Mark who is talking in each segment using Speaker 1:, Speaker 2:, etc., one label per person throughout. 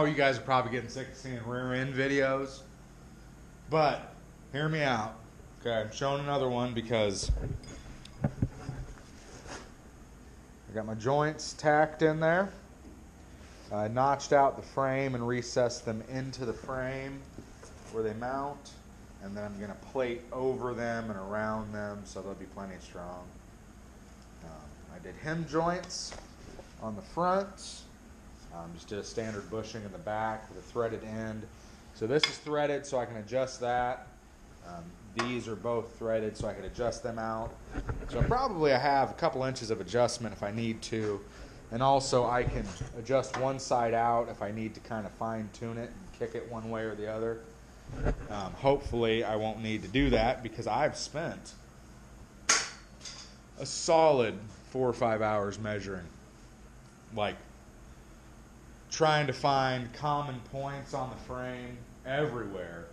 Speaker 1: know you guys are probably getting sick of seeing rear end videos, but hear me out. Okay, I'm showing another one because I got my joints tacked in there. I notched out the frame and recessed them into the frame where they mount, and then I'm going to plate over them and around them so they'll be plenty strong. I did hem joints on the front. Just did a standard bushing in the back with a threaded end. So this is threaded so I can adjust that. These are both threaded so I can adjust them out. So probably I have a couple inches of adjustment if I need to. And also I can adjust one side out if I need to kind of fine tune it and kick it one way or the other. Hopefully I won't need to do that because I've spent a solid 4 or 5 hours measuring, like trying to find common points on the frame everywhere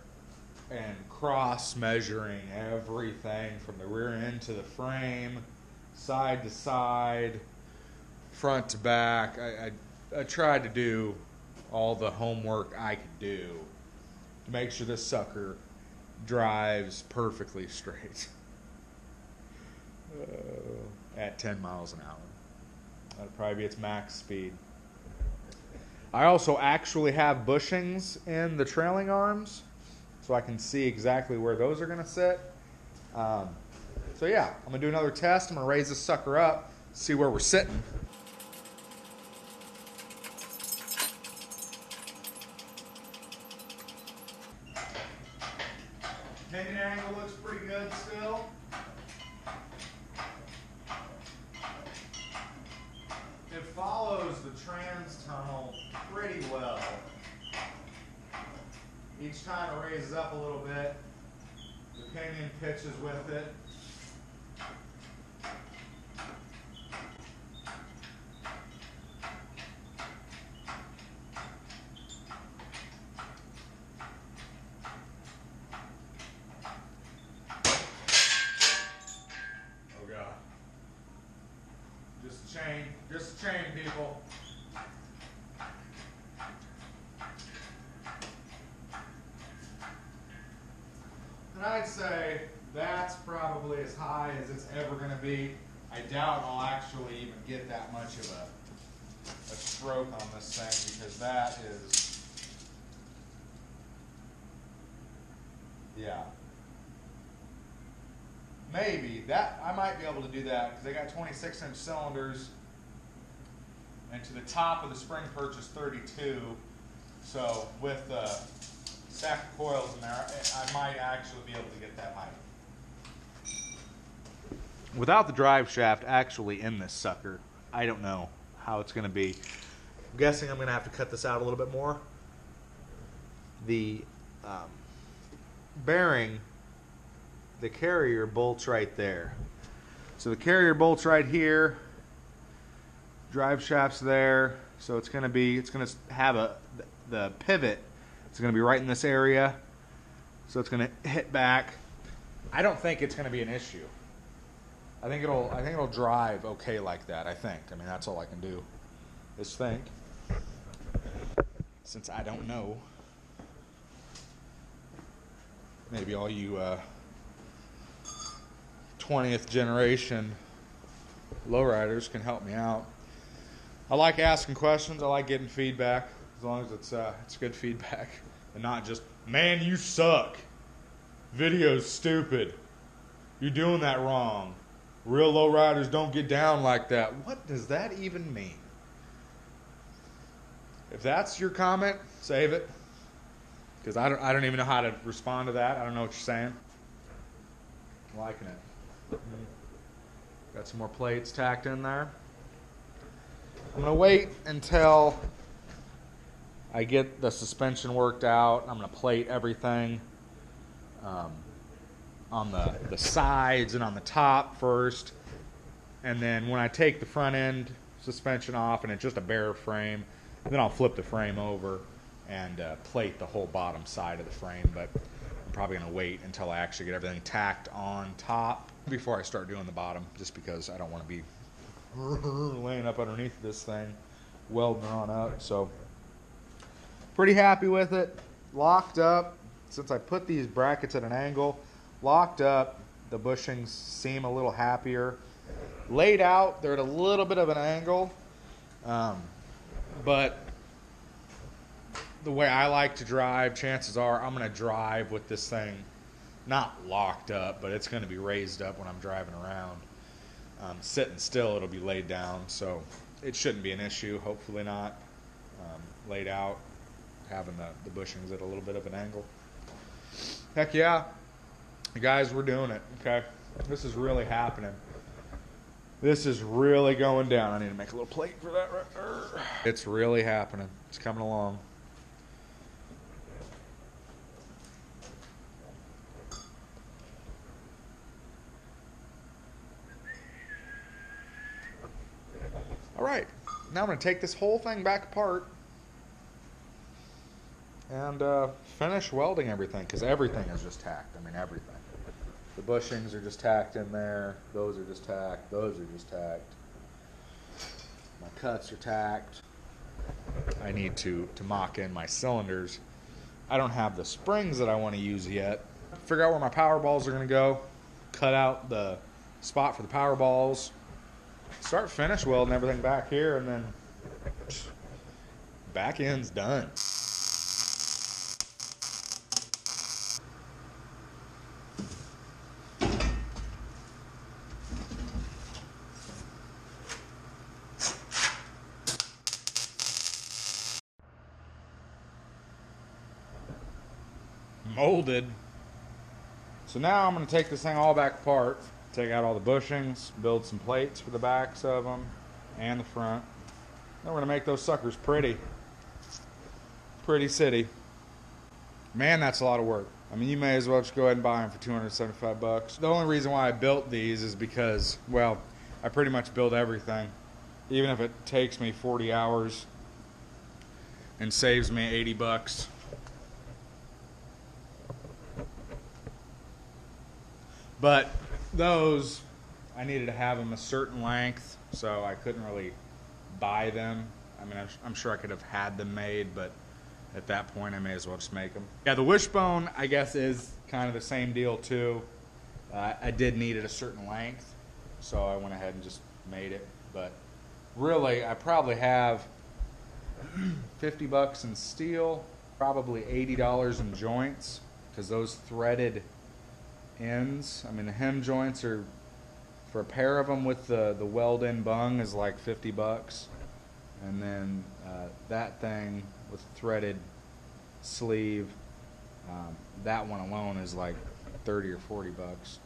Speaker 1: and cross measuring everything from the rear end to the frame, side to side, front to back. I tried to do all the homework I could do to make sure this sucker drives perfectly straight at 10 miles an hour. That'd probably be its max speed. I also actually have bushings in the trailing arms so I can see exactly where those are going to sit. So yeah, I'm going to do another test. I'm going to raise this sucker up, see where we're sitting. Pinion angle looks pretty good still. It follows the trans tunnel pretty well. Each time it raises up a little bit, the pinion pitches with it. Oh God. Just a chain, people. And I'd say that's probably as high as it's ever going to be. I doubt I'll actually even get that much of a stroke on this thing because that is, yeah. Maybe that I might be able to do that because they got 26-inch cylinders, and to the top of the spring perch is 32. So with the stack of coils in there, I might actually be able to get that height. Without the drive shaft actually in this sucker, I don't know how it's going to be. I'm guessing I'm going to have to cut this out a little bit more. The bearing, the carrier bolts right there. So the carrier bolts right here, drive shaft's there, so it's going to have the pivot. It's going to be right in this area, so it's going to hit back. I don't think it's going to be an issue. I think it'll drive okay like that. I mean, that's all I can do is think, since I don't know. Maybe all you 20th generation lowriders can help me out. I like asking questions. I like getting feedback, as long as it's good feedback and not just, man, you suck. Video's stupid. You're doing that wrong. Real lowriders don't get down like that. What does that even mean? If that's your comment, save it, because I don't even know how to respond to that. I don't know what you're saying. I'm liking it. Got some more plates tacked in there. I'm going to wait until I get the suspension worked out. I'm going to plate everything on the sides and on the top first. And then when I take the front end suspension off and it's just a bare frame, then I'll flip the frame over and plate the whole bottom side of the frame. But I'm probably going to wait until I actually get everything tacked on top before I start doing the bottom, just because I don't want to be laying up underneath this thing, welding on up. So Pretty happy with it. Locked up. Since I put these brackets at an angle, locked up, the bushings seem a little happier. Laid out, they're at a little bit of an angle, but the way I like to drive, chances are I'm going to drive with this thing not locked up, but it's going to be raised up when I'm driving around. Sitting still, it'll be laid down, so it shouldn't be an issue. Hopefully not. Laid out, having the bushings at a little bit of an angle. Heck yeah, guys, we're doing it. Okay, this is really happening. This is really going down. I need to make a little plate for that right there. It's really happening. It's coming along. All right, now I'm going to take this whole thing back apart and finish welding everything, because everything is just tacked. I mean, everything. The bushings are just tacked in there. Those are just tacked. Those are just tacked. My cuts are tacked. I need to mock in my cylinders. I don't have the springs that I want to use yet. Figure out where my power balls are going to go. Cut out the spot for the power balls. Start finish welding everything back here, and then back end's done. Molded. So now I'm going to take this thing all back apart, take out all the bushings, build some plates for the backs of them and the front. Then we're going to make those suckers pretty. Pretty city. Man, that's a lot of work. I mean, you may as well just go ahead and buy them for 275 bucks. The only reason why I built these is because, well, I pretty much build everything. Even if it takes me 40 hours and saves me 80 bucks. But those, I needed to have them a certain length, so I couldn't really buy them. I mean, I'm sure I could have had them made, but at that point, I may as well just make them. Yeah, the wishbone, I guess, is kind of the same deal, too. I did need it a certain length, so I went ahead and just made it. But really, I probably have 50 bucks in steel, probably $80 in joints, because those threaded ends, I mean, the hem joints are, for a pair of them with the weld-in bung is like 50 bucks. And then that thing with threaded sleeve, that one alone is like 30 or 40 bucks.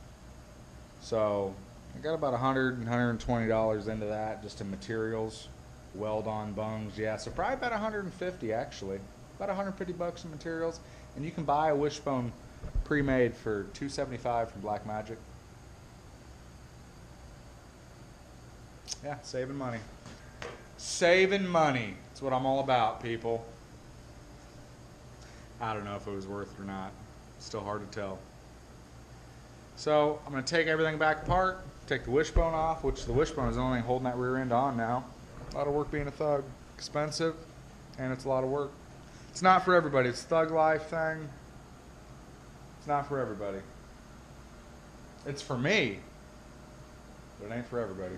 Speaker 1: So I got about $100 and $120 into that, just in materials, weld-on bungs. Yeah, so probably about 150 actually, about 150 bucks in materials, and you can buy a wishbone pre-made for $275 from Black Magic. Yeah, saving money. Saving money. That's what I'm all about, people. I don't know if it was worth it or not. Still hard to tell. So I'm going to take everything back apart, take the wishbone off, which the wishbone is the only thing holding that rear end on now. A lot of work being a thug. Expensive, and it's a lot of work. It's not for everybody. It's a thug life thing. It's not for everybody. It's for me, but it ain't for everybody.